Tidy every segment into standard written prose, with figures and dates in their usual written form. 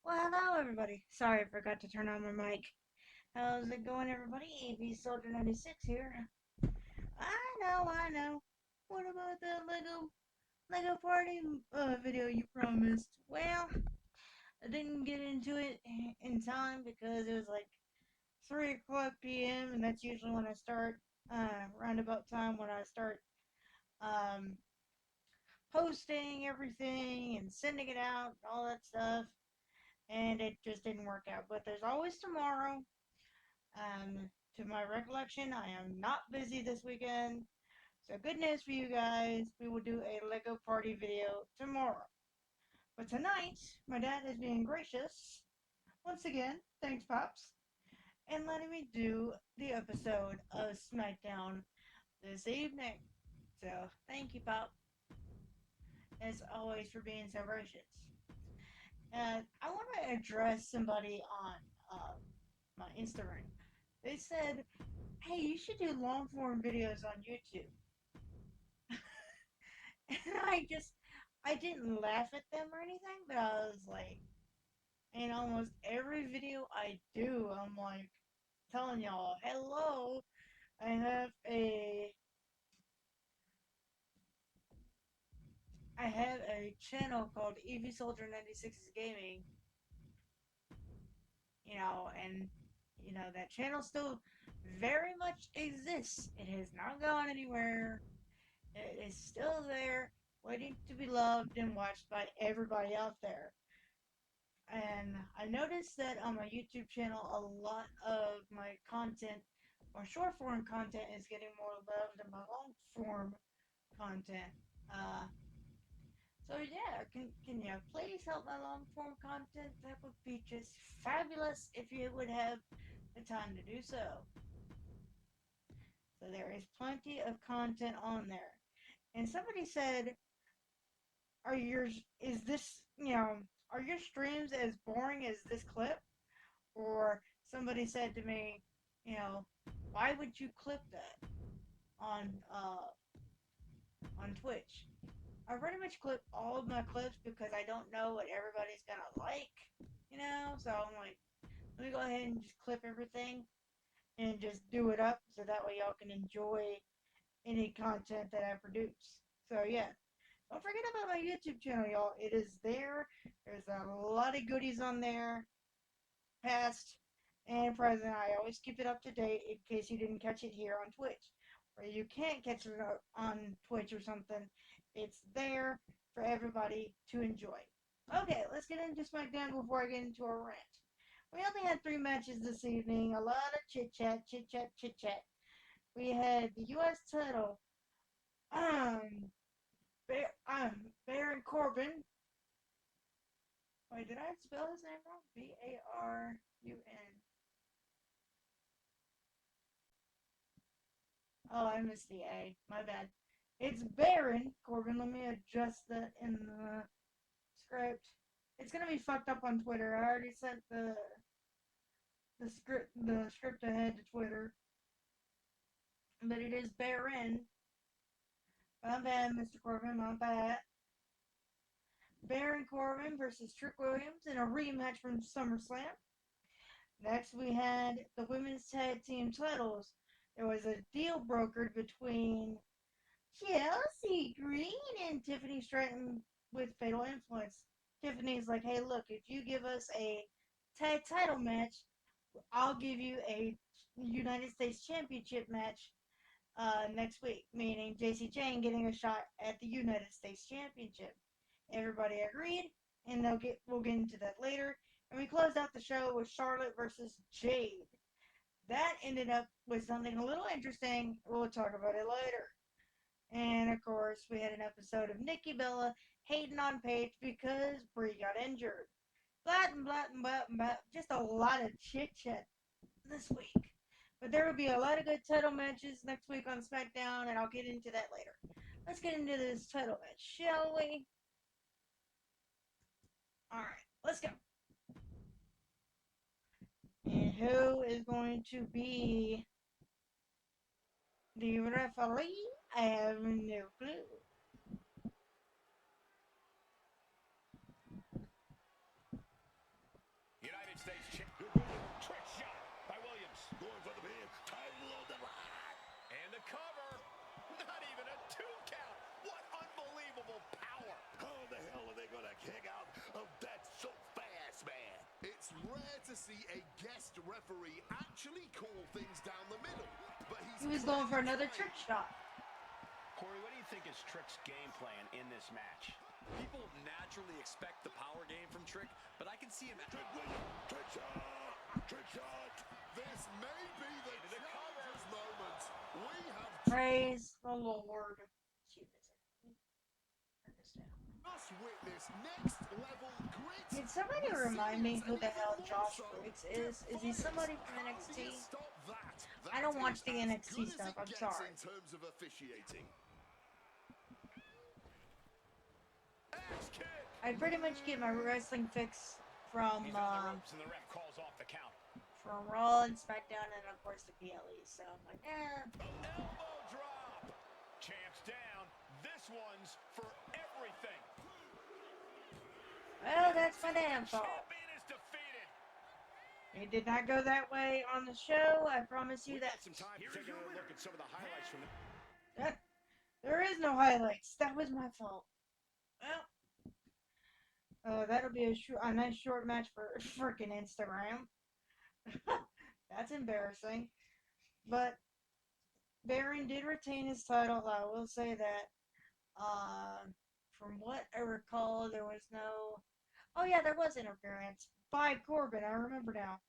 Well, hello everybody. Sorry, I forgot to turn on my mic. How's it going, everybody? AB Soldier 96 here. I know. What about the Lego party video you promised? Well, I didn't get into it in time because it was like 3 o'clock p.m. and that's usually when I start, roundabout time when I start um, posting everything and sending it out and all that stuff. And it just didn't work out. But there's always tomorrow. To my recollection, I am not busy this weekend. So good news for you guys. We will do a Lego party video tomorrow. But tonight, my dad is being gracious. Once again, thanks, Pops. And letting me do the episode of SmackDown this evening. So thank you, Pop, as always, for being so gracious. And I want to address somebody on my Instagram. They said, hey, you should do long form videos on YouTube. And I didn't laugh at them or anything, but I was like, in almost every video I do, I'm like telling y'all, hello, I have a, I have a channel called EV Soldier 96 Gaming, and, that channel still very much exists. It has not gone anywhere. It is still there, waiting to be loved and watched by everybody out there. And I noticed that on my YouTube channel, a lot of my content, or short form content, is getting more love than my long form content. Uh, so yeah, can you please help my long form content? That would be just fabulous if you would have the time to do so. So there is plenty of content on there. And somebody said, "Are yours? Is this Are your streams as boring as this clip?" Or somebody said to me, why would you clip that on Twitch? I pretty much clip all of my clips because I don't know what everybody's gonna like. So I'm like, let me go ahead and just clip everything and just do it up so that way y'all can enjoy any content that I produce. So yeah, don't forget about my YouTube channel, y'all. It is there. There's a lot of goodies on there, past and present. I always keep it up to date in case you didn't catch it here on Twitch. Or you can't catch it on Twitch or something. It's there for everybody to enjoy. Okay, let's get into SmackDown before I get into our rant. We only had 3 matches this evening. A lot of chit chat, chit chat, chit chat. We had the U.S. title. Baron Corbin. Wait, did I spell his name wrong? Barun. Oh, I missed the A. My bad. It's Baron Corbin. Let me adjust that in the script. It's gonna be fucked up on Twitter. I already sent the script ahead to Twitter, but it is Baron. My bad, Mr. Corbin. My bad. Baron Corbin versus Trick Williams in a rematch from SummerSlam. Next, we had the women's tag team titles. There was a deal brokered between Chelsea Green and Tiffany Stratton with Fatal Influence. Tiffany's like, hey, look, if you give us a tag title match, I'll give you a United States Championship match next week, meaning JC Jane getting a shot at the United States Championship. Everybody agreed, and we'll get into that later. And we closed out the show with Charlotte versus Jade. That ended up with something a little interesting. We'll talk about it later. And of course, we had an episode of Nikki Bella hating on Paige because Brie got injured. Blah, blah, blah, blah. Just a lot of chit chat this week. But there will be a lot of good title matches next week on SmackDown, and I'll get into that later. Let's get into this title match, shall we? Alright, let's go. And who is going to be the referee? I have no clue. States champ. Trick shot by Williams. Going for the pin. Title on the line. And the cover. Not even a 2 count. What unbelievable power. How the hell are they going to kick out of that so fast, man? It's rare to see a guest referee actually call things down the middle, but He was going for another trick shot. Corey, what do you think is Trick's game plan in this match? People naturally expect the power game from Trick, but I can see him. Trick shot. Trick shot. This may be the challenger's moment. We have Praise the Lord. just witnessed next level grit. Can somebody remind me who the hell Josh Briggs is? Is he somebody from NXT? I don't watch the NXT stuff, I'm sorry. In terms of officiating. I pretty much get my wrestling fix from He's on the ropes and the ref calls off the count. from Raw and SmackDown and of course the PLE. So I'm like, Elbow drop. Champs down. This one's for everything. well, that's my damn fault. Champion is defeated. It did not go that way on the show. I promise you that. Some time to take another look at some of the highlights from the. There is no highlights. That was my fault. Well, that'll be a nice short match for freaking Instagram. That's embarrassing. But Baron did retain his title. I will say that. From what I recall, there was no. Oh yeah, there was interference by Corbin. I remember now.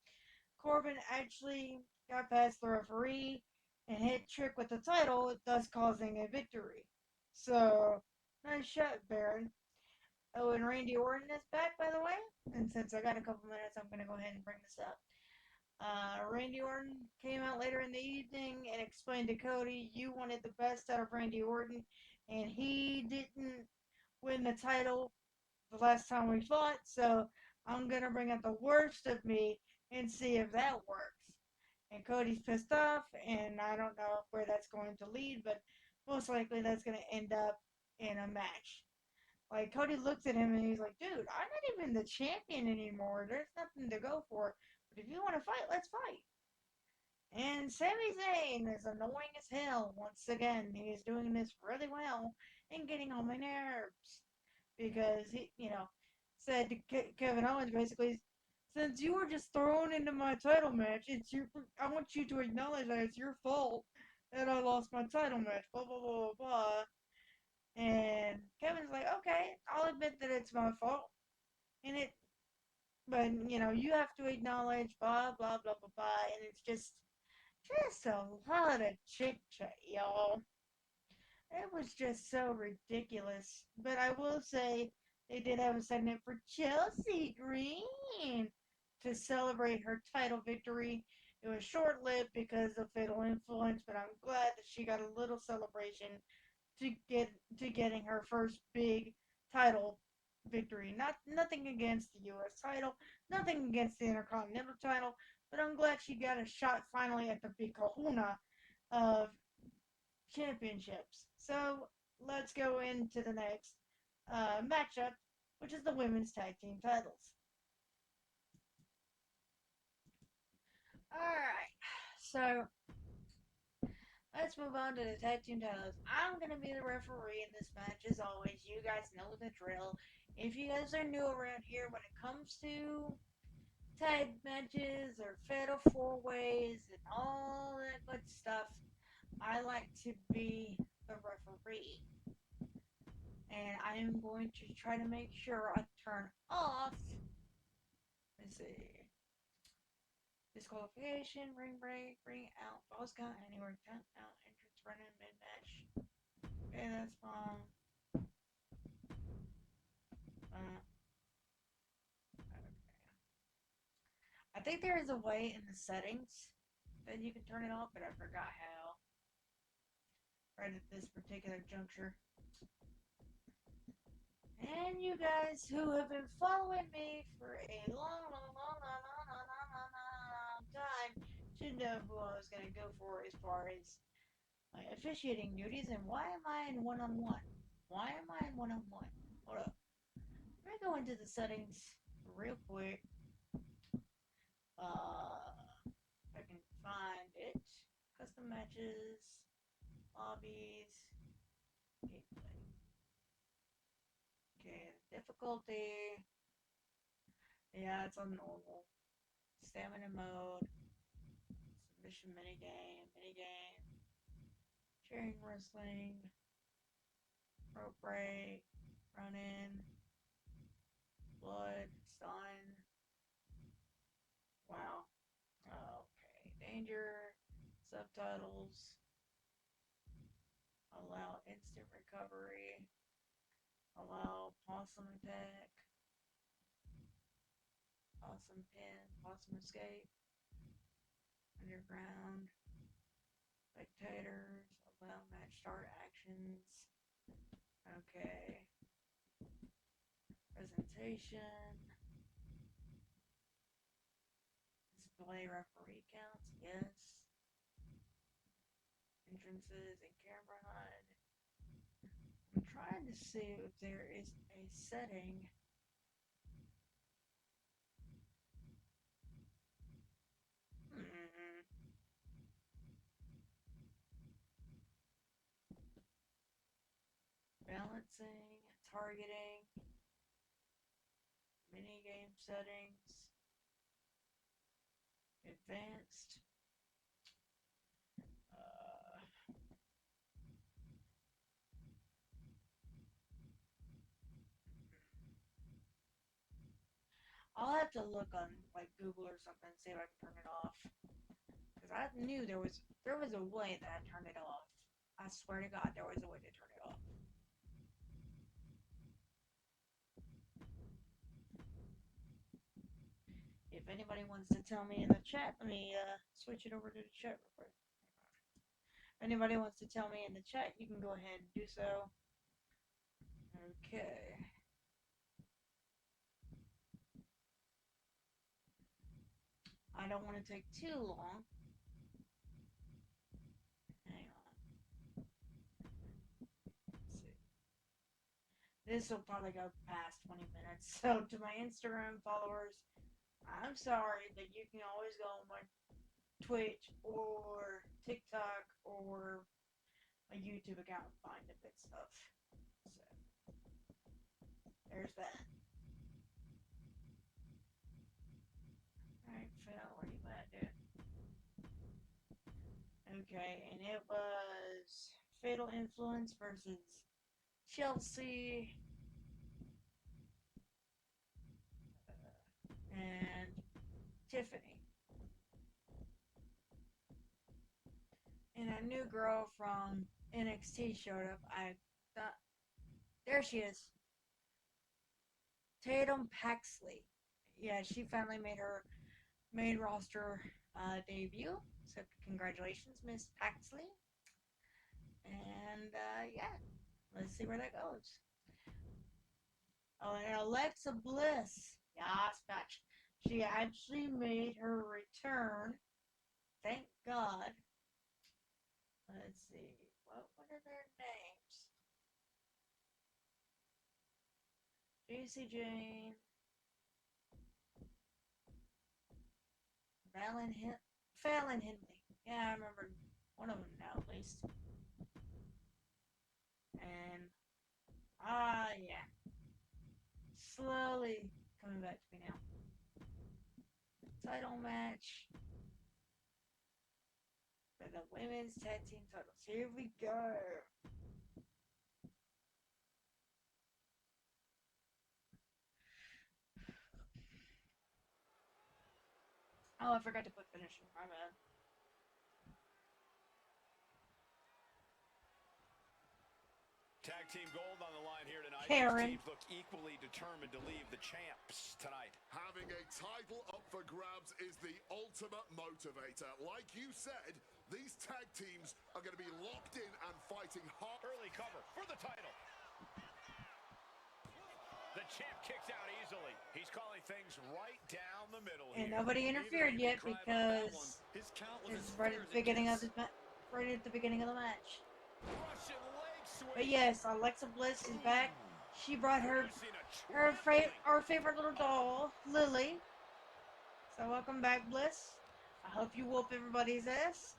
Corbin actually got past the referee and hit Trick with the title, thus causing a victory. So, nice shot, Baron. Oh, and Randy Orton is back, by the way. And since I got a couple minutes, I'm going to go ahead and bring this up. Randy Orton came out later in the evening and explained to Cody, you wanted the best out of Randy Orton, and he didn't win the title the last time we fought, so I'm going to bring out the worst of me and see if that works. And Cody's pissed off, and I don't know where that's going to lead, but most likely that's going to end up in a match. Like, Cody looks at him and he's like, dude, I'm not even the champion anymore. There's nothing to go for. But if you want to fight, let's fight. And Sami Zayn is annoying as hell. Once again, he's doing this really well and getting on my nerves. Because he, said to Kevin Owens basically, since you were just thrown into my title match, I want you to acknowledge that it's your fault that I lost my title match. Blah, blah, blah, blah, blah. And Kevin's like, okay, I'll admit that it's my fault. But, you have to acknowledge blah, blah, blah, blah, blah. And it's just a lot of chit-chat, y'all. It was just so ridiculous. But I will say, they did have a segment for Chelsea Green to celebrate her title victory. It was short-lived because of Fatal Influence, but I'm glad that she got a little celebration to getting her first big title victory. Nothing against the U.S. title, nothing against the Intercontinental title, but I'm glad she got a shot finally at the big kahuna of championships. So let's go into the next matchup, which is the women's tag team titles. Alright, so let's move on to the tag team titles. I'm going to be the referee in this match as always. You guys know the drill. If you guys are new around here when it comes to tag matches or fatal four-ways and all that good stuff, I like to be the referee. And I am going to try to make sure I turn off, let's see, disqualification, ring break, ring out, false count, anywhere, count out, entrance, running, mid-match. Okay, that's fine. Okay. I think there is a way in the settings that you can turn it off, but I forgot how. Right at this particular juncture. And you guys who have been following me for a long time should know who I was going to go for as far as my officiating duties. And why am I in one-on-one? Why am I in one-on-one? Hold up. Let me go into the settings real quick. If I can find it. Custom matches, lobbies, gameplay. Okay, difficulty. Yeah, it's on normal. Stamina mode. Submission minigame. Cheering wrestling. Rope break. Run in. Blood. Stun. Wow. Okay. Danger. Subtitles. Allow instant recovery. Allow possum attack. Possum pin. Possum escape. Underground. Spectators. Allow match start actions. Okay. Presentation. Display referee counts. Yes. Entrances and camera HUD. I'm trying to see if there is a setting. Balancing, targeting, minigame settings, advanced. I'll have to look on like Google or something, see if I can turn it off. Because I knew there was a way that I turned it off. I swear to God, there was a way to turn it off. If anybody wants to tell me in the chat, let me switch it over to the chat real quick. If anybody wants to tell me in the chat, you can go ahead and do so. Okay. I don't want to take too long. Hang on. Let's see. This will probably go past 20 minutes. So to my Instagram followers, I'm sorry, but you can always go on my Twitch or TikTok or a YouTube account and find the good stuff. So there's that. Alright, Phil, where you at, dude? Okay, and it was Fatal Influence versus Chelsea and Tiffany. And a new girl from NXT showed up. I thought, there she is. Tatum Paxley. Yeah, she finally made her main roster debut. So congratulations, Miss Paxley. And yeah, let's see where that goes. Oh, and Alexa Bliss. Yes, match. She actually made her return. Thank God. Let's see. What are their names? JC Jane. Fallon Henley. Yeah, I remember one of them now, at least. And, yeah. Slowly coming back to me now. Title match for the women's tag team titles. Here we go. Oh, I forgot to put finisher. My bad. Tag team gold on the line here tonight. Karen. These teams look equally determined to leave the champs tonight. Having a title up for grabs is the ultimate motivator. Like you said, these tag teams are going to be locked in and fighting hard. Early cover for the title. The champ kicks out easily. He's calling things right down the middle And here. nobody interfered yet because his count was it's right at the beginning of the match. Russian leg sweep. But yes, Alexa Bliss is back. She brought our favorite little doll, Lily. So welcome back, Bliss. I hope you whoop everybody's ass.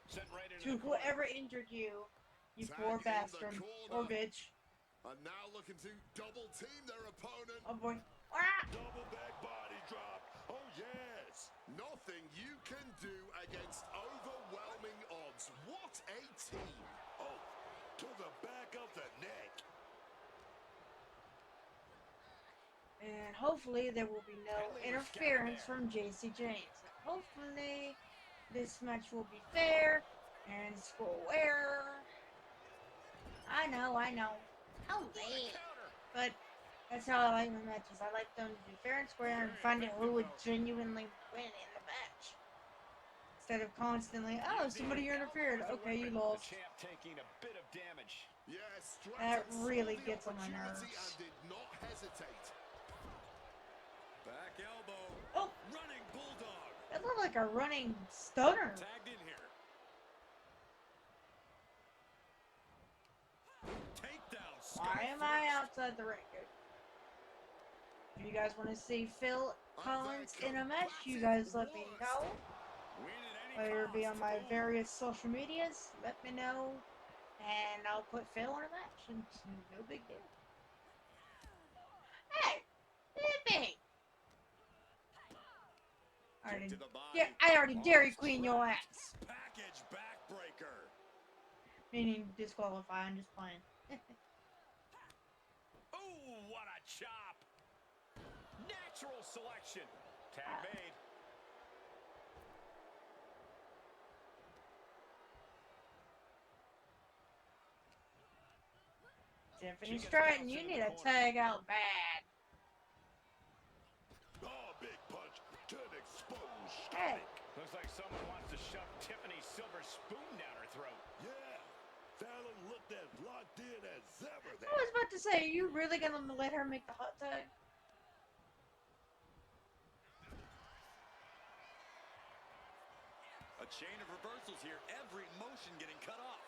Sent right into To the corner. whoever injured you, you Tag poor in the bastard. Or corner. bitch. And now looking to double team their opponent. Oh boy. Ah! Double back body drop. Oh, yes. Nothing you can do against overwhelming odds. What a team. Oh, to the back of the neck. And hopefully there will be no interference from JC James. Hopefully this match will be fair and square. I know. How late? But that's how I like my matches. I like them to be fair and square and find out who would genuinely win in the match. Instead of constantly, oh, somebody interfered. Okay, you lost. The champ taking a bit of damage. Yes, That Stratton really saw the gets on my opportunity nerves. and did not hesitate. Back elbow. Oh, Running bulldog. that looked like a running stunner. Tagged in here. Takedown. Why am I outside the ring? If you guys want to see Phil Collins in a match, you guys let me know. Whether it be on my various social medias, let me know. And I'll put Phil in a match. And it's no big deal. Hey! Tiffany! I already Dairy Queen your ass. Package backbreaker. Meaning disqualify, I'm just playing. Oh, what a chop. Natural selection. Tag made. Tiffany Stratton, you need to tag out bad. Oh, big punch to an exposed Hey. stomach. Looks like someone wants to shove Tiffany's silver spoon down her throat. Yeah, Fallon looked as locked in as ever I there. was about to say, are you really gonna let her make the hot tag? A chain of reversals here, every motion getting cut off.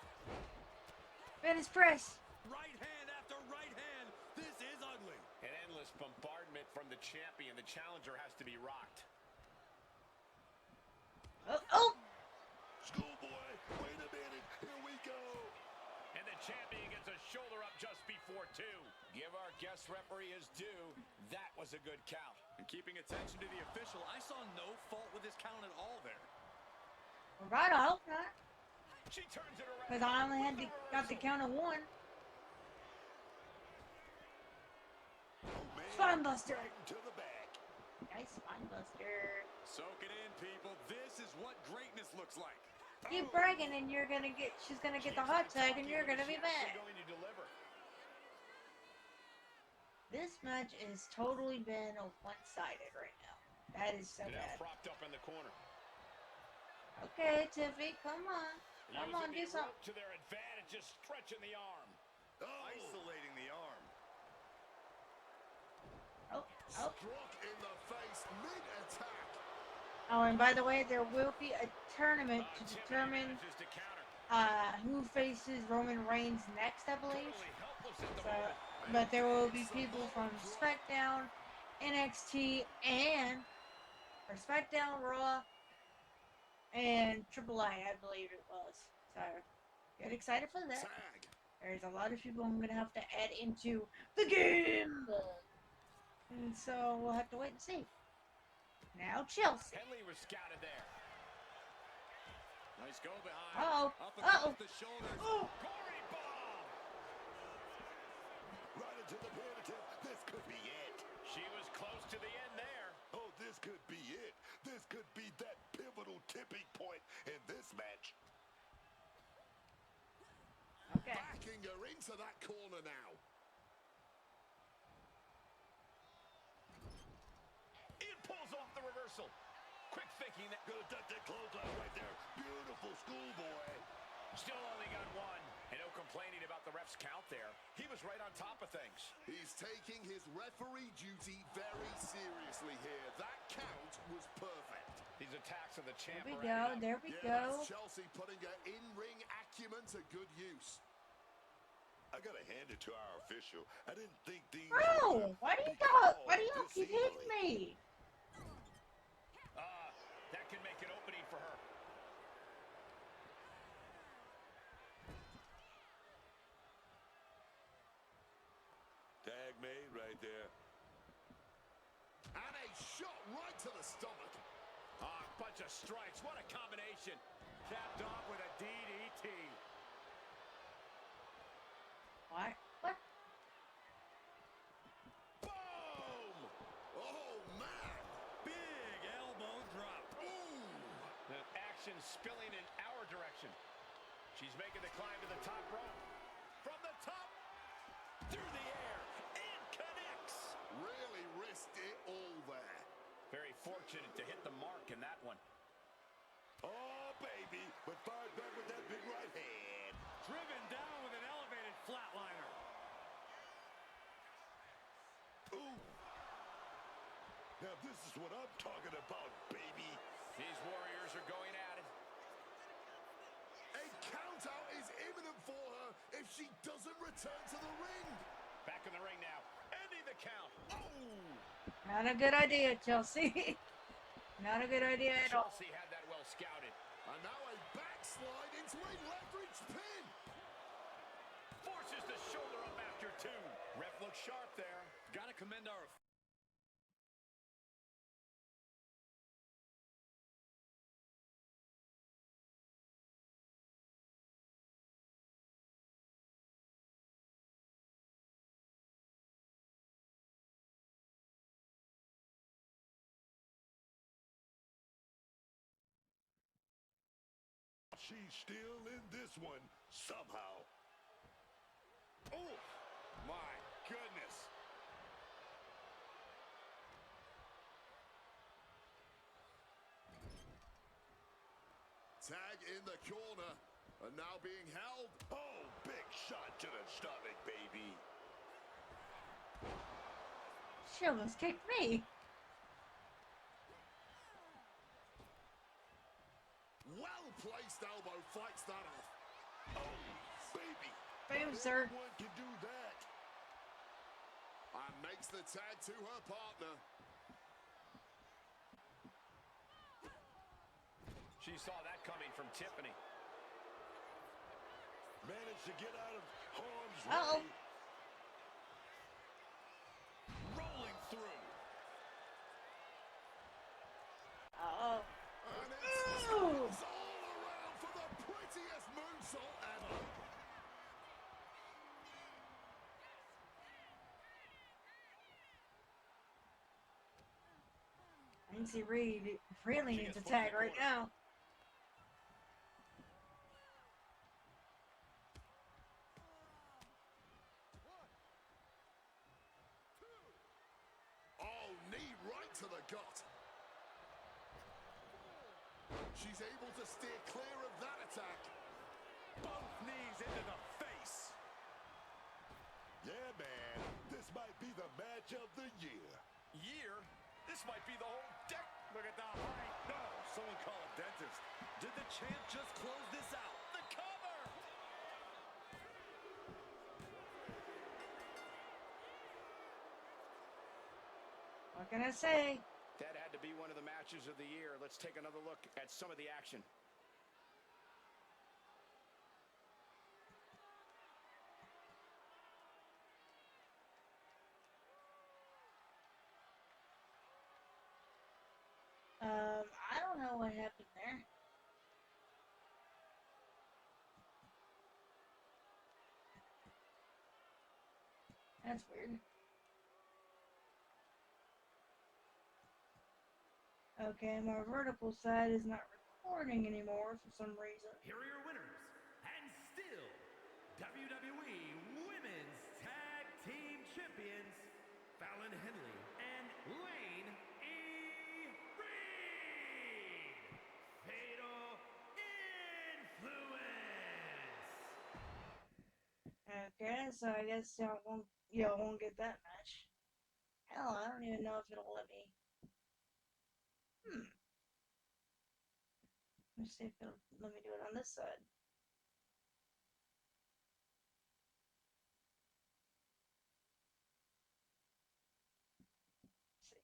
Venice press. Right hand after right hand. This is ugly. An endless bombardment from the champion. The challenger has to be rocked. Oh! Schoolboy, wait a minute. Here we go. And the champion gets a shoulder up just before 2. Give our guest referee his due. That was a good count. And keeping attention to the official, I saw no fault with his count at all there. Well, right, I hope not. She turns it around. Because I only got the count of 1. Oh, man. Spinebuster. Right to the back. Nice spinebuster. Soak it in, people. This is what greatness looks like. Keep bragging and she's gonna get the hot tag and you're gonna be mad. Going to deliver. This match has totally been one-sided right now. That is so Now bad. propped up in the corner. Okay, Tiffy, come on. Come on, do Using the something. rope to their advantage, just stretching the arm. Isolating the arm. Oh. Struck in the face mid-attack. Oh, and by the way, there will be a tournament to determine Manages to counter. who faces Roman Reigns next, I believe. Totally helpless at the So, moment. but there will be people from SmackDown, NXT, or SmackDown, Raw, and AAA, I believe it was. So, get excited for that. Tag. There's a lot of people I'm gonna have to add into the game, and so we'll have to wait and see. Now Chelsea. Henley was scouted there. Nice go behind. Uh-oh. Up across the shoulders. Oh. Gory bomb. Right into the pin. This could be it. She was close to the end there. Oh, this could be it. This could be that pivotal tipping point in this match. Okay. Backing her into that corner now. It pulls off the reversal. Quick thinking that Gonna duck that clothesline right there. Beautiful schoolboy. still only got 1. And no complaining about the ref's count there. He was right on top of things. He's taking his referee duty very seriously here. That count was perfect. These attacks of the champ There we are go. adding up. There we Yeah, go. that's Chelsea putting her in-ring acumen to good use. I gotta hand it to our official. I didn't think these. Bro, why do you keep hitting me? made right there. And a shot right to the stomach. Ah, a bunch of strikes. What a combination. Capped off with a DDT. What? What? Boom! Oh, man. Big elbow drop. Ooh. The action spilling in our direction. She's making the climb to the top rope. From the top, through the air, and connects. Really risked it all there. Very fortunate to hit the mark in that one. Oh, baby. But fired back with that big right hand. Driven down with an elevated flatliner. Ooh. Now this is what I'm talking about, baby. These warriors are going at it. A count out is imminent for her if she doesn't return to the ring. Back in the ring now. Ending the count. Oh! Not a good idea, Chelsea. Not a good idea at all. Chelsea had that well scouted. And now a backslide into a leverage pin. Forces the shoulder up after two. Ref looks sharp there. Gotta commend our... She's still in this one somehow. Oh, my goodness. Tag in the corner. And now being held. Oh, big shot to the stomach, baby. She almost kicked me. Well-placed elbow fights that off. Oh, baby. Boom, Not sir. everyone can do that. And makes the tag to her partner. She saw that coming from Tiffany. Managed to get out of harm's Uh-oh. way. Rolling through. Uh-oh. And it's Ooh. all around for the prettiest moonsault ever. Nancy Reed really needs a tag right now. Oh, knee right to the gut. She's able to steer clear of that attack. Both knees into the face. Yeah, man. This might be the match of the year. Year? This might be the whole deck. Look at the height. No, someone call a dentist. Did the champ just close this out? The cover. What can I say? That had to be one of the matches of the year. Let's take another look at some of the action. I don't know what happened there. That's weird. Okay, my vertical side is not recording anymore for some reason. Here are your winners, and still WWE Women's Tag Team Champions, Fallon Henley and Lane E. Reed. Fatal Influence. Okay, so I guess y'all won't get that match. Hell, I don't even know if it'll let me. Let's see if it'll let me do it on this side. Let's see.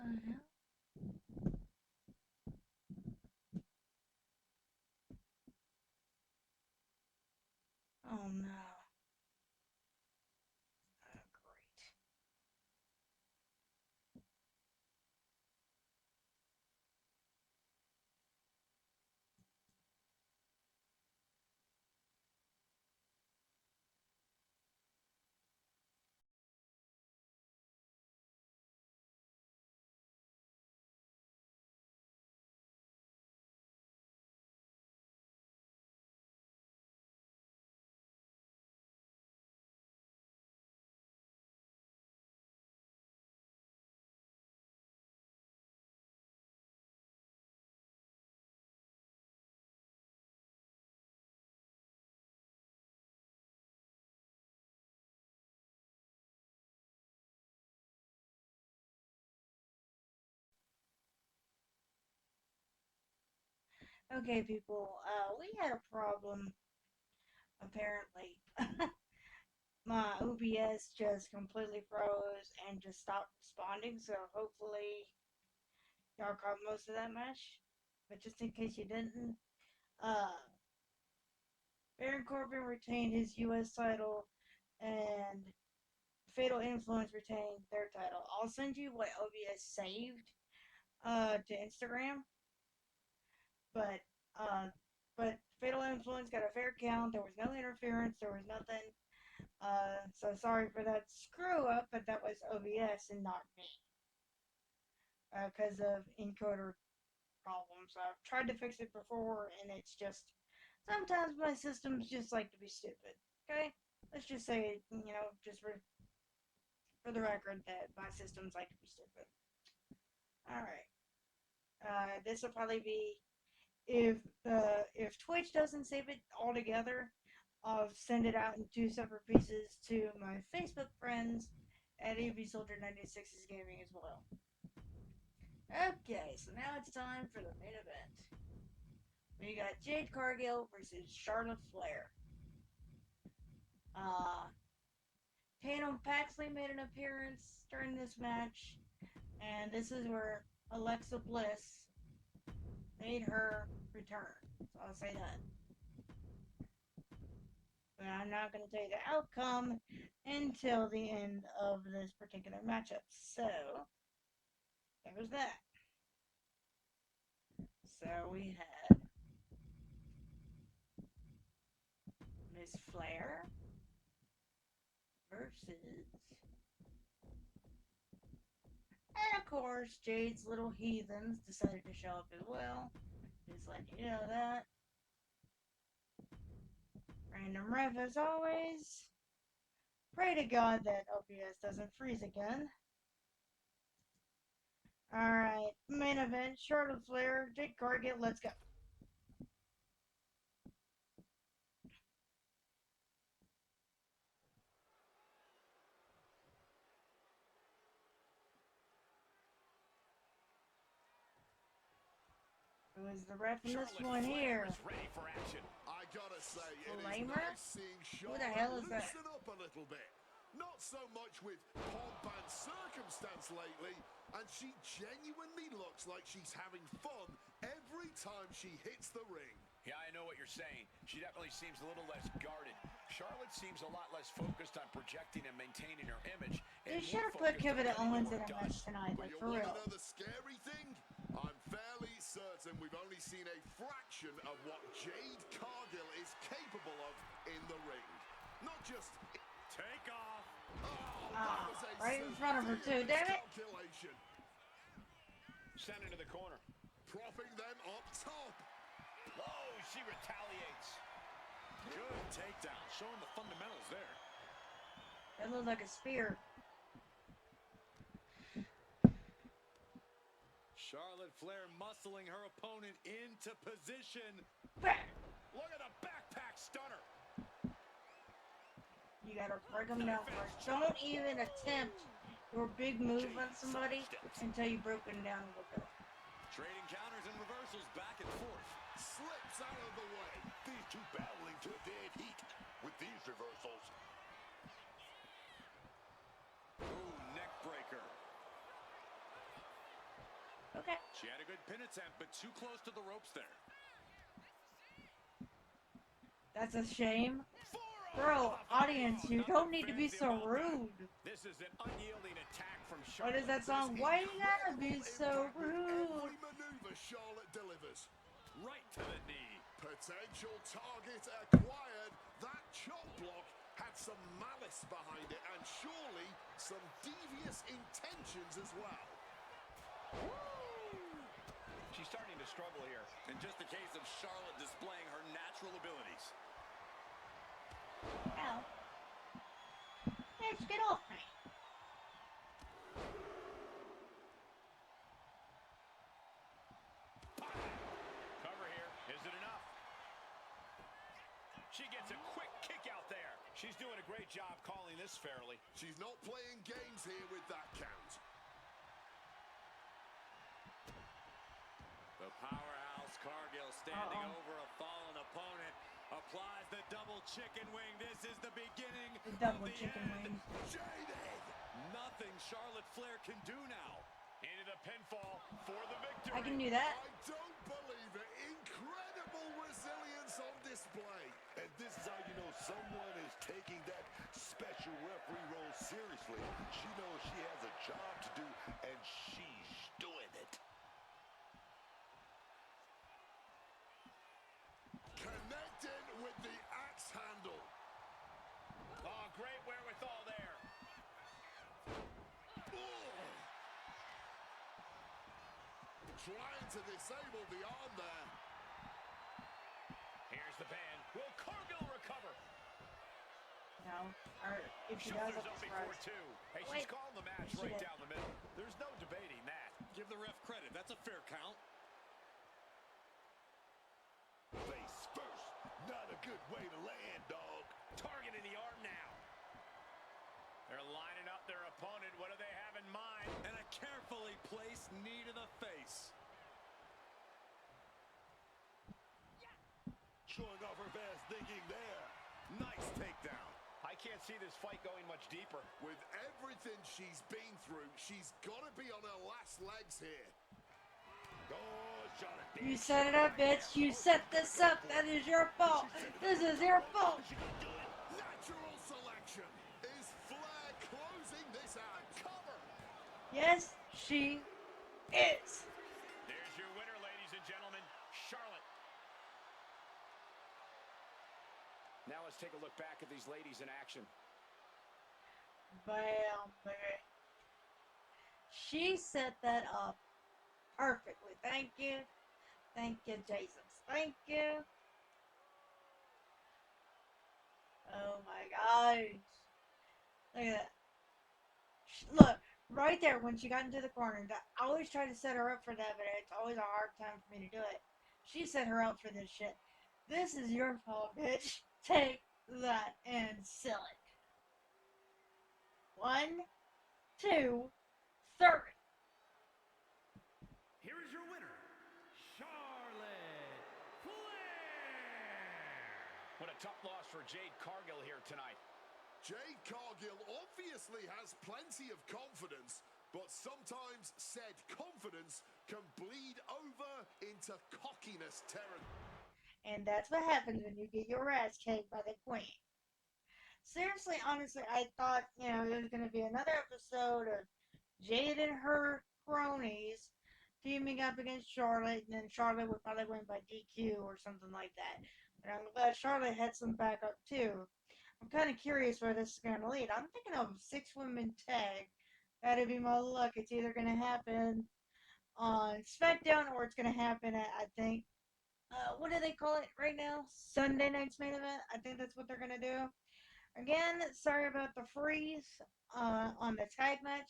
hell? Oh no. Oh, great. Okay, people, we had a problem, apparently. My OBS just completely froze and just stopped responding, so hopefully y'all caught most of that match. But just in case you didn't, uh, Baron Corbin retained his US title, and Fatal Influence retained their title. I'll send you what OBS saved to Instagram, but uh, but Fatal Influence got a fair count. There was no interference. There was nothing. So sorry for that screw up, but that was OBS and not me. Because of encoder problems. I've tried to fix it before, and it's just sometimes my systems just like to be stupid. Okay, let's just say, just for the record, that my systems like to be stupid. All right. This will probably be if Twitch doesn't save it altogether, I'll send it out in 2 separate pieces to my Facebook friends at AVSoldier96's Gaming as well. Okay, so now it's time for the main event. We got Jade Cargill versus Charlotte Flair. Tatum Paxley made an appearance during this match, and this is where Alexa Bliss made her return. So I'll say that. But I'm not going to tell you the outcome until the end of this particular matchup. So, there's that. So we had Miss Flair versus, and of course, Jade's little heathens decided to show up as well. Just letting you know that. Random ref as always. Pray to God that OBS doesn't freeze again. Alright, main event, Charlotte Flair, Jade Cargill, let's go. Who is the ref in this one here? Ready for action. I gotta say, it is Flamer? nice seeing Who the hell Charlotte is that? loosen up a little bit. Not so much with pomp and circumstance lately, and she genuinely looks like she's having fun every time she hits the ring. Yeah, I know what you're saying. She definitely seems a little less guarded. Charlotte seems a lot less focused on projecting and maintaining her image. They should have put Kevin Owens in a match tonight, But like you for want real. another scary thing? I'm fairly certain we've only seen a fraction of what Jade Cargill is capable of in the ring. Not just Take off. that was a Right in front of her too, damn it. calculation. Sent into the corner. Propping them up top. Oh, she retaliates. Good takedown. Showing the fundamentals there. That looked like a spear. Charlotte Flair muscling her opponent into position. Back. Look at the backpack stunner. You gotta break them down first. Don't even attempt your big move on somebody until you broke them down a little bit. Trading counters and reversals back and forth. Slips out of the way. These two battling to a dead heat with these reversals. Ooh, neck breaker. Okay. She had a good pin attempt, but too close to the ropes there. That's a shame. Forearm Bro, to the audience, face. you Nothing don't need to be fancy so about that. rude. This is an unyielding attack from What Charlotte. is that song? Why you gotta be so Impact with rude? every maneuver Charlotte delivers. Right to the knee. Potential target acquired. That chop block had some malice behind it and surely some devious intentions as well. She's starting to struggle here. And just a case of Charlotte displaying her natural abilities. Ow. Bitch, get off me. Cover here. Is it enough? She gets a quick kick out there. She's doing a great job calling this fairly. She's not playing games here with that count. The powerhouse Cargill standing over a fallen opponent. Applies the double chicken wing. This is the beginning The double of the chicken end. wing. Jade! Nothing Charlotte Flair can do now. Into the pinfall for the victory. I can do that. I don't believe it. Incredible resilience on display. And this is how you know someone is taking that special referee role seriously. She knows she has a job to do, and she's doing it. Connected with the axe handle. Oh, great wherewithal there. Trying to disable the arm there. Here's the pan. Will Cargill recover? No. Or if she does, Shoulders I'll up be before surprised. two. Hey, Wait. she's calling the match She right did. down the middle. There's no debating that. Give the ref credit. That's a fair count. Face first. Not a good way to land, dog. Targeting the arm now. They're lining up their opponent. What do they have in mind? And a carefully placed knee to the face. Showing off her fast thinking there. Nice takedown. I can't see this fight going much deeper. With everything she's been through, she's got to be on her last legs here. Oh, Charlotte. You set it up, bitch. You set this up. That is your fault. This is your fault. Natural selection. Is Flair closing this out? Cover. Yes, she is. There's your winner, ladies and gentlemen, Charlotte. Now let's take a look back at these ladies in action. Bam, baby. She set that up perfectly. Thank you. Thank you, Jesus. Thank you. Oh my gosh. Look at that. Look, right there when she got into the corner. I always try to set her up for that, but it's always a hard time for me to do it. She set her up for this shit. This is your fault, bitch. Take that and sell it. 1, 2, 3. Here is your winner, Charlotte Flair. What a tough loss for Jade Cargill here tonight. Jade Cargill obviously has plenty of confidence, but sometimes said confidence can bleed over into cockiness territory. And that's what happens when you get your ass kicked by the queen. Seriously, honestly, I thought, it was going to be another episode of Jade and her cronies teaming up against Charlotte, and then Charlotte would probably win by DQ or something like that. But I'm glad Charlotte had some backup, too. I'm kind of curious where this is going to lead. I'm thinking of 6-women tag. That'd be my luck. It's either going to happen on SmackDown or it's going to happen at, I think, what do they call it right now? Sunday night's main event. I think that's what they're going to do. Again, sorry about the freeze on the tag match,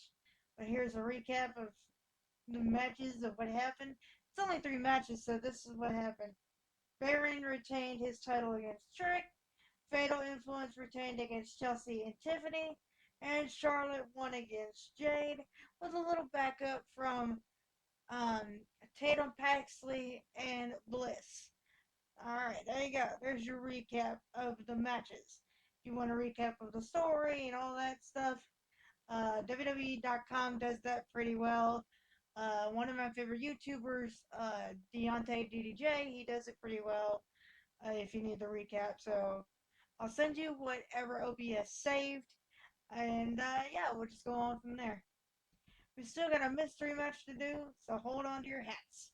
but here's a recap of the matches of what happened. It's only 3 matches, so this is what happened. Baron retained his title against Trick. Fatal Influence retained against Chelsea and Tiffany. And Charlotte won against Jade with a little backup from Tatum Paxley and Bliss. Alright, there you go. There's your recap of the matches. If you want a recap of the story and all that stuff, WWE.com does that pretty well. One of my favorite YouTubers, Deontay DDJ, he does it pretty well. If you need the recap, so I'll send you whatever OBS saved, and yeah, we'll just go on from there. We still got a mystery match to do, so hold on to your hats.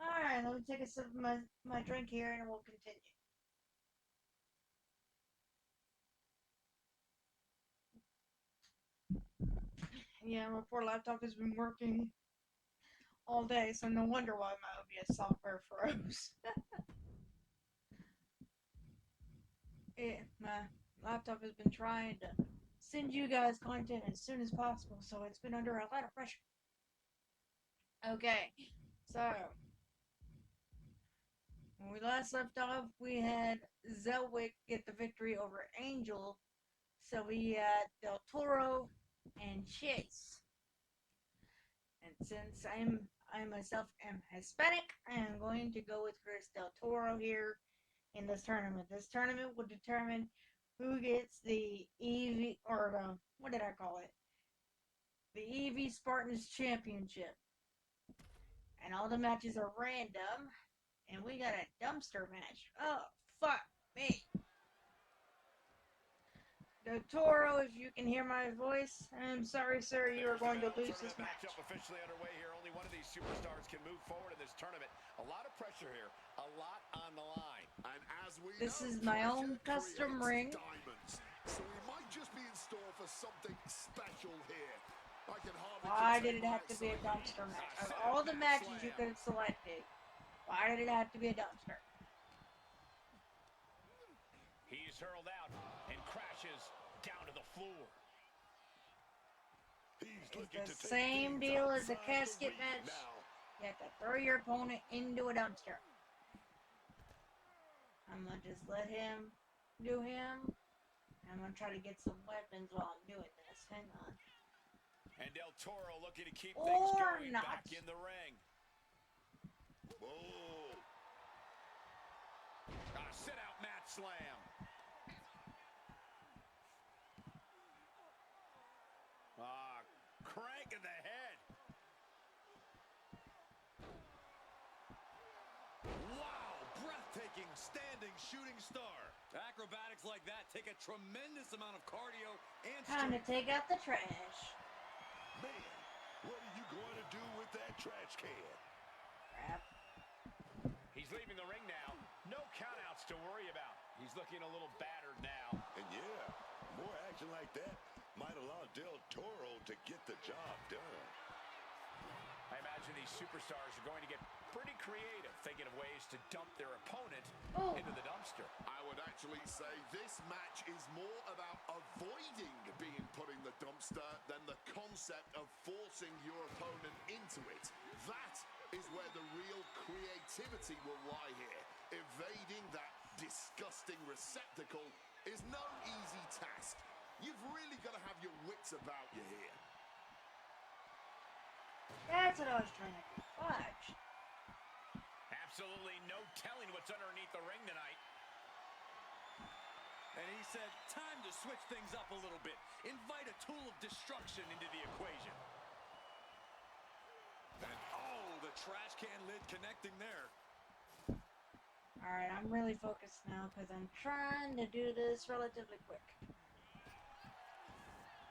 Alright, let me take a sip of my drink here and we'll continue. Yeah, my poor laptop has been working all day, so no wonder why my OBS software froze. My laptop has been trying to send you guys content as soon as possible, so it's been under a lot of pressure. Okay, so when we last left off, we had Zelwick get the victory over Angel, so we had Del Toro and Chase. And since I myself am Hispanic, I am going to go with Chris Del Toro here in this tournament. This tournament will determine who gets the EV, or what did I call it? The EV Spartans Championship. And all the matches are random, and we got a dumpster match. Oh, fuck me. Del Toro, if you can hear my voice, I'm sorry, sir, you are going to lose this match. Officially underway here. Only one of these superstars can move forward in this tournament. A lot of pressure here, a lot on the line. And as we This know, is my own custom ring. Diamonds. So we might just be in store for something special here. I can hardly Why did it have to be a dumpster match? Of all the matches you could have selected, why did it have to be a dumpster? He's hurled out and crashes down to the floor. It's the same deal as a casket match. You have to throw your opponent into a dumpster. I'm gonna just let him do him. I'm gonna try to get some weapons while I'm doing this. Hang on. And Del Toro looking to keep things going back in the ring. Whoa. Sit-out mat slam. Crank in the head. Wow, breathtaking standing shooting star. Acrobatics like that take a tremendous amount of cardio and Time to take out the trash. Man, what are you going to do with that trash can? Crap. He's leaving the ring now. No countouts to worry about. He's looking a little battered now. And yeah, more action like that might allow Del Toro to get the job done. I imagine these superstars are going to get pretty creative, thinking of ways to dump their opponent into the dumpster. I would actually say this match is more about avoiding being put in the dumpster than the concept of forcing your opponent into it. That is where the real creativity will lie here. Evading that disgusting receptacle is no easy task. You've really got to have your wits about you here. That's what I was trying to do. Watch. Absolutely no telling what's underneath the ring tonight. And he said, time to switch things up a little bit. Invite a tool of destruction into the equation. And oh, the trash can lid connecting there. Alright, I'm really focused now because I'm trying to do this relatively quick.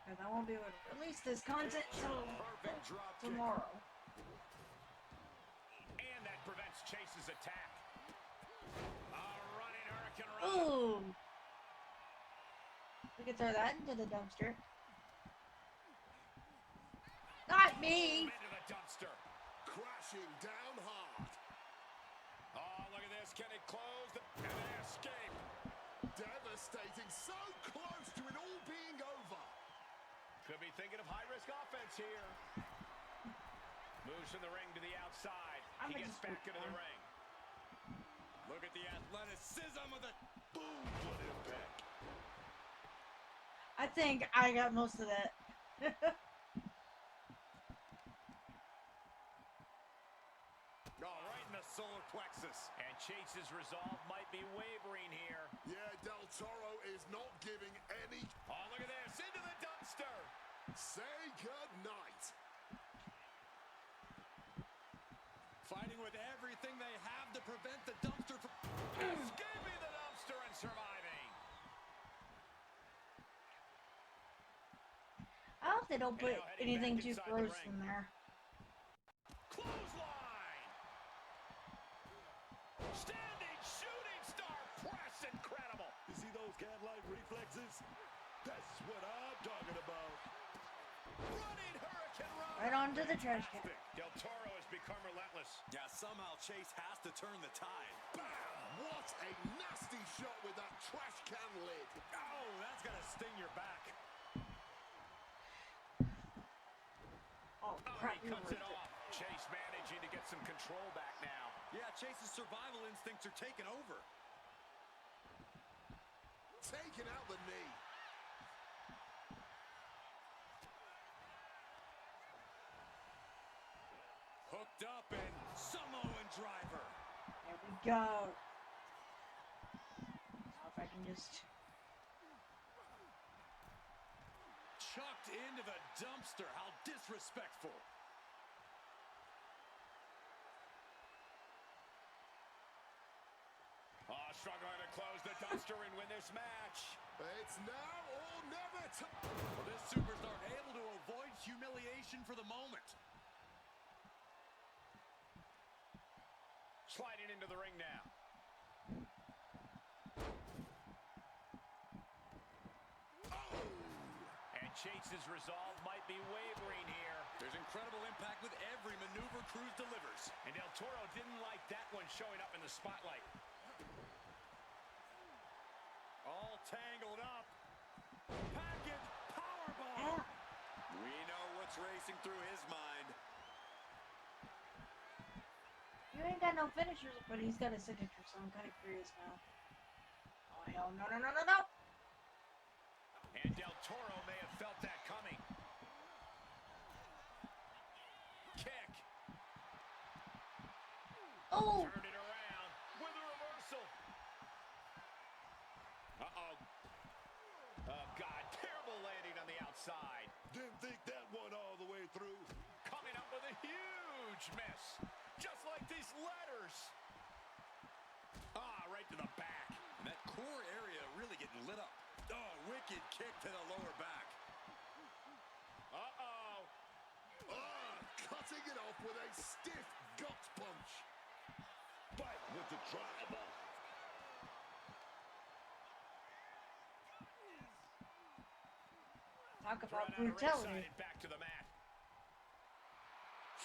Because I won't be able to release this content till tomorrow. And that prevents Chase's attack. Running Hurricane Run. Ooh! We can throw that into the dumpster. Not me! Into the dumpster. Crashing down hard. Oh, look at this. Can it close? And they escape. Devastating. So close to it all being over. Could be thinking of high-risk offense here. Moves from the ring to the outside. He gets back into the ring. Look at the athleticism of the... Boom, what impact. I think I got most of that. Right in the solar plexus. And Chase's resolve might be wavering here. Yeah, Del Toro is not giving any... Oh, look at this. Into the dumpster. Say goodnight. Fighting with everything they have to prevent the dumpster from Escaping the dumpster and surviving. I hope they don't put anything too gross in there. Clothesline. Standing shooting star press. Incredible. You see those cat-like reflexes? That's what I'm talking about. Running hurricane run. Right onto the trash can. Del Toro has become relentless. Yeah, somehow Chase has to turn the tide. Bam! What a nasty shot with that trash can lid. Oh, that's gonna sting your back. Oh, Oh, crap. he cuts it off. Chase managing to get some control back now. Yeah, Chase's survival instincts are taking over. Taking out the knee. Hooked up and Samoan driver. There we go. Now if I can just... Chucked into the dumpster. How disrespectful. Oh, struggling to close the dumpster and win this match. It's now or never. Well, this superstar able to avoid humiliation for the moment. Sliding into the ring now. And Chase's resolve might be wavering here. There's incredible impact with every maneuver Cruz delivers. And Del Toro didn't like that one showing up in the spotlight. All tangled up. Package powerbomb. We know what's racing through his mind. You ain't got no finishers, but he's got a signature, so I'm kind of curious now. Oh, hell no, no, no, no, no! And Del Toro may have felt that coming. Kick. Oh! Turned it around with a reversal. Uh-oh. Oh, God. Terrible landing on the outside. Didn't think that one all the way through. Coming up with a huge miss. Just like these letters. Ah, right to the back. And that core area really getting lit up. Oh, wicked kick to the lower back. Uh-oh. Cutting it off with a stiff gut punch. Fight with the driver. Talk about Thrown out of brutality. ringside, back to the mat.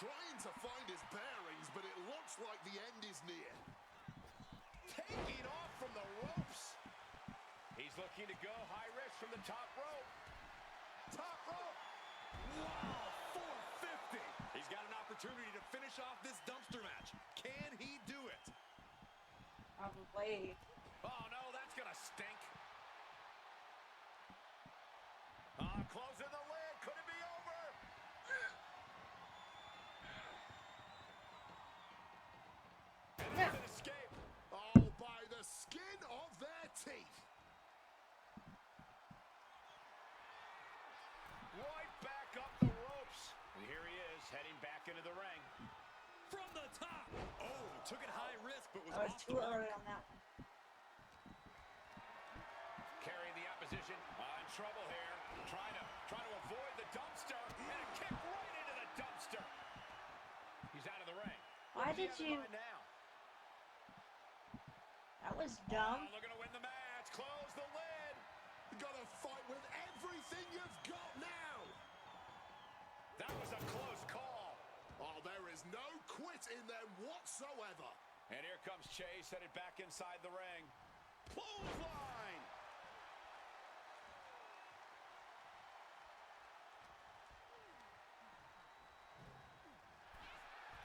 Trying to find his bearings, but it looks like the end is near. Taking off from the ropes. He's looking to go high risk from the top rope. Top rope. Wow, 450. He's got an opportunity to finish off this dumpster match. Can he do it? Probably. Oh, no, that's going to stink. Closing the lid. Could it be over? And there's an escape. Oh, by the skin of their teeth. Right back up the ropes. And here he is, heading back into the ring. From the top. Oh, took it high risk, but was I was off too the mark. early on that one. Carrying the opposition. In trouble here. Trying to avoid the dumpster. And a kick right into the dumpster. He's out of the ring. Why What's he did have in you... mind now? That was dumb. Looking to win the match. Close the lid. You gotta fight with everything you've got now. That was a close call. Oh, there is no quit in them whatsoever. And here comes Chase, headed back inside the ring. Clothesline.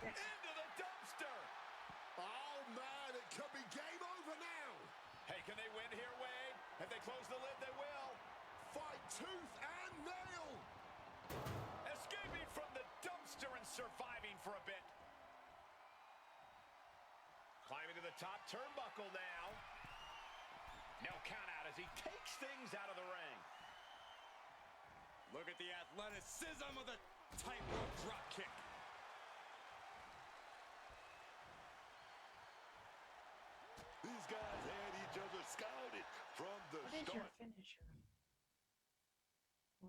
Into the dumpster. Oh, man, it could be game over now. Hey, can they win here, Wade? If they close the lid, they will. Fight tooth and nail. Escaping from the dumpster and surviving for a bit. Climbing to the top turnbuckle now. No count out as he takes things out of the ring. Look at the athleticism of the tightrope drop kick. These guys had each other scouted from the What is your start. finisher?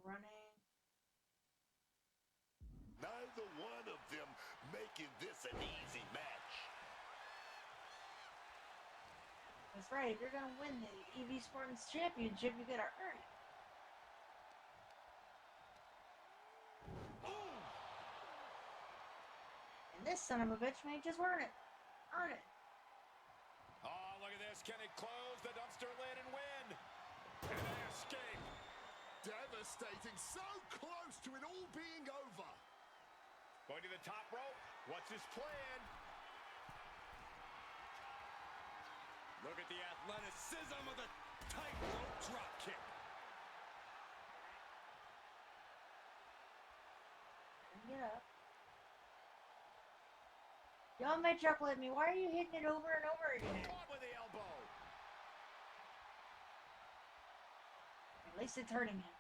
Running. Neither one of them making this an easy match. That's right. If you're gonna win the EV Sports Championship, you gotta earn it. And this son of a bitch may just earn it. Earn it. Oh, look at this. Can it close the dumpster lid and win? And they escape. Devastating, so close to it all being over. Going to the top rope. What's his plan? Look at the athleticism of the tightrope drop kick. Get up. Y'all may chuckle at me. Why are you hitting it over and over again? Caught with the elbow. At least it's hurting him.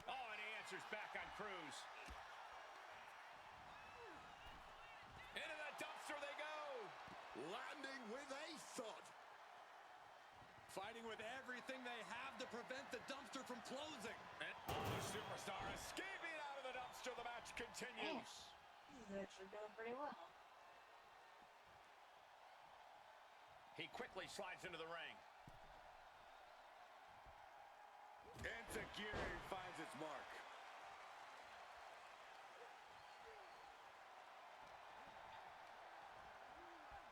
Oh, and he answers back on Cruz. Into the dumpster they go. Landing with a thud. Fighting with everything they have to prevent the dumpster from closing. And the superstar escaping out of the dumpster. The match continues. This is actually doing pretty well. He quickly slides into the ring. Enziguri finds its mark.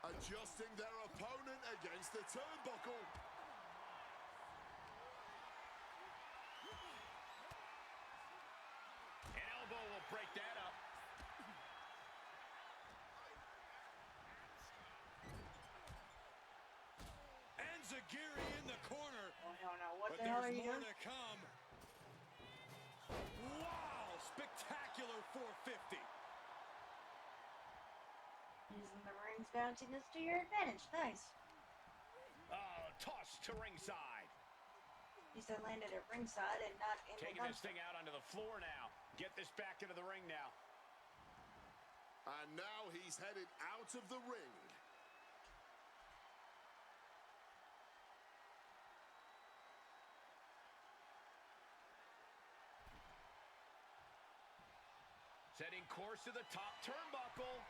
Adjusting their opponent against the turnbuckle. An elbow will break that up. Enziguri in the corner. Oh, hell no. What But the hell are there's you more doing? to come. Wow, spectacular 450. Using the ring's bounciness to your advantage. Nice. Oh, toss to ringside. He said landed at ringside and not in Taking the this dumpster. thing out onto the floor now. Get this back into the ring now. And now he's headed out of the ring. Setting course to the top turnbuckle.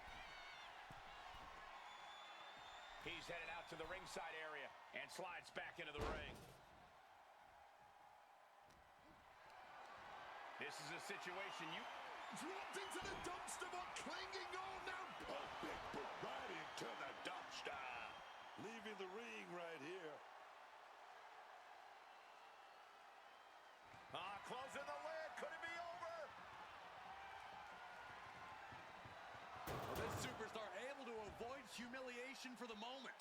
He's headed out to the ringside area and slides back into the ring. This is a situation you... Dropped into the dumpster, but clinging on now. A big boot right into the dumpster. Leaving the ring right here. Closing the lid. Could it be over? Well, this superstar able to avoid humiliation for the moment.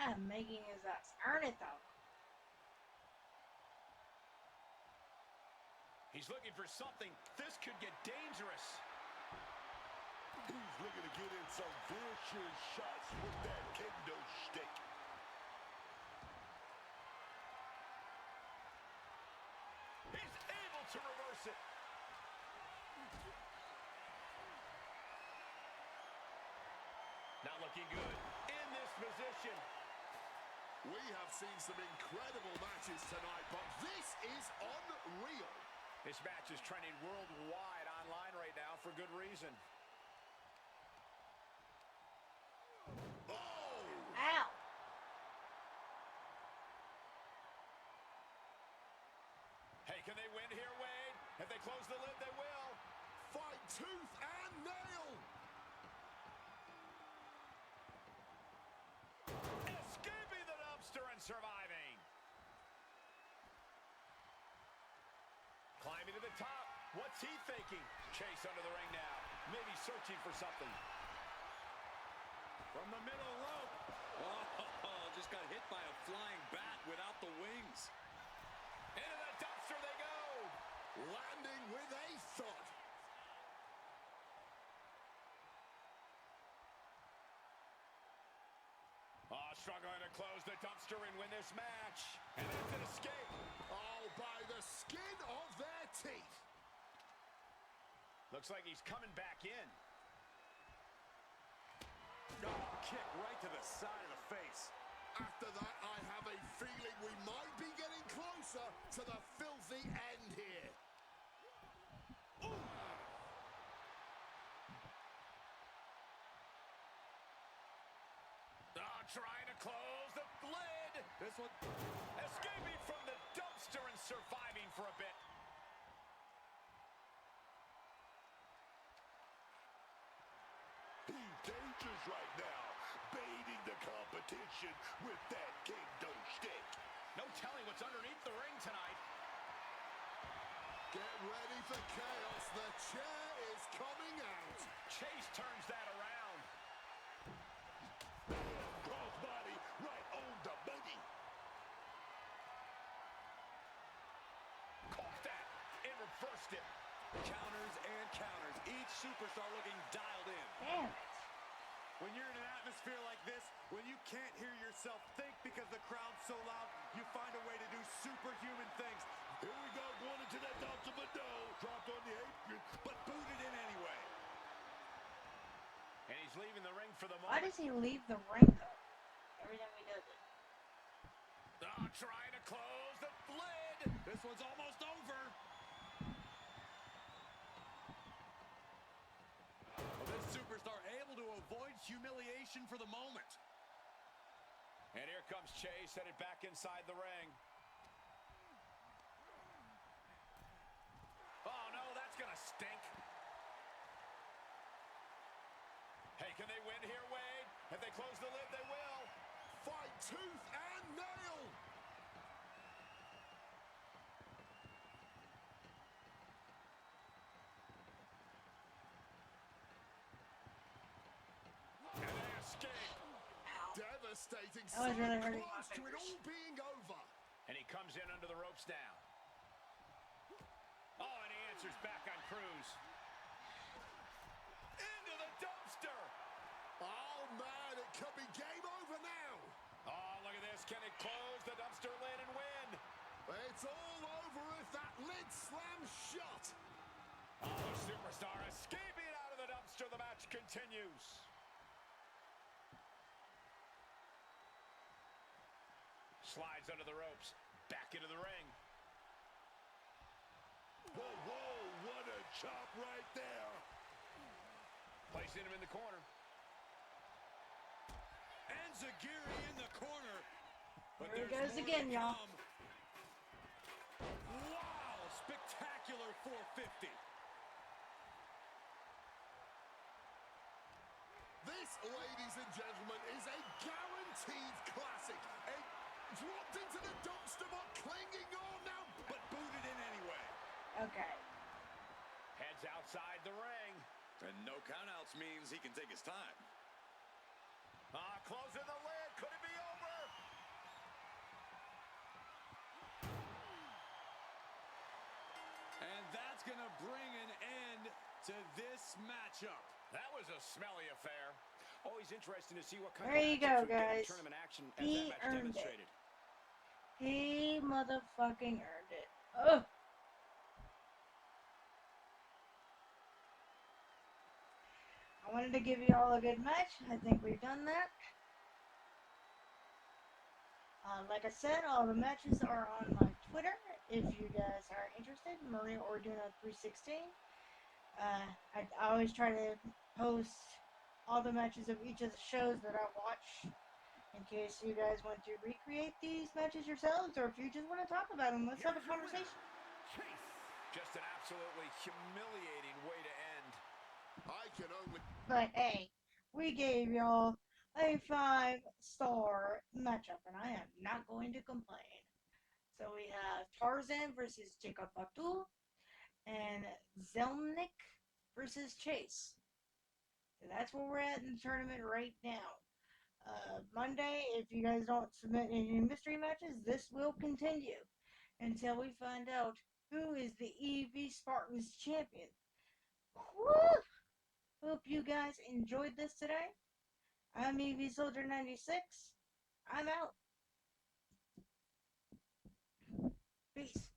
I'm making his ass earn it though. He's looking for something. This could get dangerous. He's looking to get in some vicious shots with that kendo stick. He's able to reverse it. Not looking good in this position. We have seen some incredible matches tonight, but this is unreal. This match is trending worldwide online right now for good reason. Oh! Ow! Hey, can they win here, Wade? If they close the lid, they will. Fight tooth and nail. Escaping the dumpster and surviving. Climbing to the top. What's he thinking? Chase under the ring now. Maybe searching for something. From the middle rope. Oh, just got hit by a flying bat without the wings. Into the dumpster they go. Landing with a thud. Oh, struggling to close the dumpster and win this match. And there's an escape. Oh, by the skin of their teeth. Looks like he's coming back in. Oh, kick right to the side of the face. After that, I have a feeling we might be getting closer to the filthy end here. Ooh. Trying to close the lid. This one. Escaping from the dumpster and surviving for a bit. He's dangerous right now, baiting the competition with that kendo stick. No telling what's underneath the ring tonight. Get ready for chaos. The chair is coming out. Chase turns that around. Crossbody right on the money. Caught that and reversed it. Counters and counters. Each superstar looking dialed in. Damn it. When you're in an atmosphere like this, when you can't hear yourself think because the crowd's so loud, you find a way to do superhuman things. Here we go, going into that dumpster, but no. Dropped on the apron, but booted in anyway. And he's leaving the ring for the Why moment. does he leave the ring though? Every time he does it. Trying to close the lid. This one's almost over. Well, this superstar able to avoid humiliation for the moment. And here comes Chase, headed back inside the ring. Oh, no, that's going to stink. Hey, can they win here, Wade? If they close the lid, they will. Fight tooth and nail. And they escape. Devastating. That was really hurting my close to it fingers. all being over. And he comes in under the ropes now. Oh, and he answers back on Cruz. Into the dumpster. Oh, man, it could be game over now. Oh, look at this. Can it close the dumpster lid and win? It's all over if that lid slams shut. Oh, the superstar escaping out of the dumpster. The match continues. Slides under the ropes. Back into the ring. Whoa, whoa, what a chop right there. Placing him in the corner. And Zagiri in the corner. But There he there's goes more again, to y'all. come. Wow, spectacular 450. This, ladies and gentlemen, is a guaranteed classic. A dropped into the dumpster, but clinging on now. But booted in anyway. Okay. Heads outside the ring. And no countouts means he can take his time. Closing the lid. Could it be over? And that's going to bring an end to this matchup. That was a smelly affair. Always interesting to see what kind There of you matchups go, we get in guys. tournament action as He that match earned it. demonstrated. He motherfucking earned it. Ugh. I wanted to give you all a good match. I think we've done that. Like I said, all the matches are on my Twitter. If you guys are interested, Maria Orduna 316. I always try to post all the matches of each of the shows that I watch, in case you guys want to recreate these matches yourselves, or if you just want to talk about them. Let's have a conversation. Chase. Just an absolutely humiliating way to end. I can only... But hey, we gave y'all a 5-star matchup, and I am not going to complain. So we have Tarzan versus Jacob Batul, and Zelnick versus Chase. So that's where we're at in the tournament right now. Monday, if you guys don't submit any mystery matches, this will continue until we find out who is the EV Spartans champion. Woo! Hope you guys enjoyed this today. I'm EV Soldier 96. I'm out. Peace.